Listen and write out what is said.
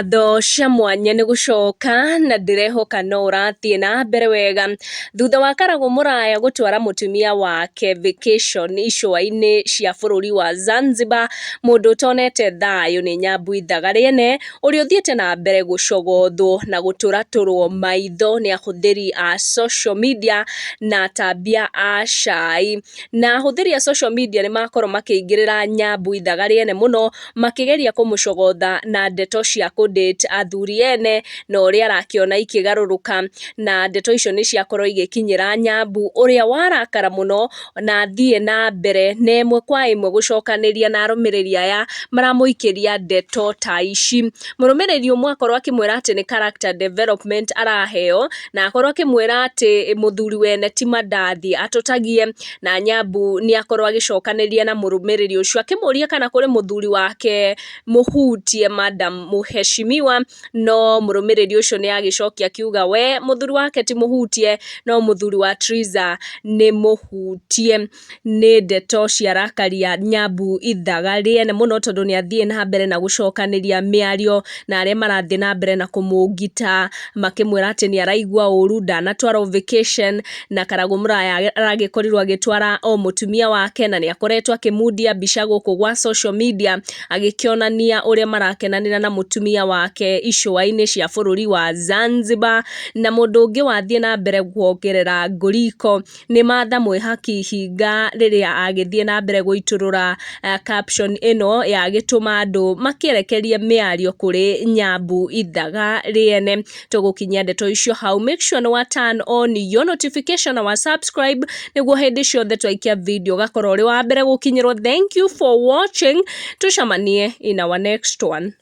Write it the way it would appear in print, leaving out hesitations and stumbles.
Ngatho cia mwanya nĩ gũcoka na ndĩrehoka no ũrathiĩ na mbere wega. Thutha wa Karagu mũraya gũtwara mũtumia wake vacation icũa-inĩ cia bũrũri wa Zanzibar, mũndũ ũtonete thayũ nĩ Nyambu Ithaga rĩene, ũrĩa ũthiĩte na mbere gũcogothwo na gũtũratũrwo maitho nĩ ahũthĩri a social media na atambia a cai. Na ahũthĩri a social media nĩ makorwo makĩingĩrĩra Nyambu Ithaga rĩene mũno, makĩgeria kũmũcogotha na ndeto cia kũ-date athuri ene na ũrĩa arakĩona ikĩgarũrũka, na ndeto icio nĩ ciakorwo igĩkinyĩra Nyambu ũrĩa warakara mũno na athiĩ na mbere na ĩmwe kwa ĩmwe gũcokanĩria na arũmĩrĩri aya maramũikĩria ndeto ta ici. Mũrũmĩrĩri ũmwe akorwo akĩmwĩra atĩ nĩ character development araheo, na akorwo akĩmwĩra atĩ mũthuri wene ti mandathi atũtagie, na Nyambu nĩ akorwo agĩcokanĩria na mũrũmĩrĩri ũcio akĩmũria kana kũrĩ mũthuri wake mũhutie madam mũheshimiwa, no mũrũmĩrĩri ũcio nĩ agĩcokia akiuga we mũthuri wake ti mũhutie, no mũthuri wa Triza nĩ mũhutie. Nĩ ndeto ciarakaria Nyambu Ithaga rĩene mũno tondũ nĩ athiĩ na mbere na gũcokanĩria mĩario na arĩa marathiĩ na mbere na kũmũngita, makĩmwĩra atĩ nĩ araigua ũru ndanatwarwo vacation, na Karagu mũraya aragĩkorirwo agĩtwara o mũtumia wake na nĩ akoretwo akĩmundia mbica gũkũ gwa social media agĩkĩonania ũrĩa marakenanĩra na mũtumia wake icũa-inĩ cia bũrũri wa Zanzibar. Na mũndũ ũngĩ wathiĩ na mbere kuongerera ngũriko nĩ Martha Mwĩhaki Ihinga rĩrĩa agĩthiĩ na mbere gũitũrũra caption ĩno yagĩtũma andũ makĩrekerie mĩario kũrĩ Nyambu Ithaga rĩene. Tũgũkinyia ndeto icio hau, make sure nĩ wa turn on your notification na wa subscribe nĩguo hĩndĩ ciothe twaikia video gakorwo ũrĩ wa mbere gũkinyĩrwo. Thank you for watching, tucemanie in our next one.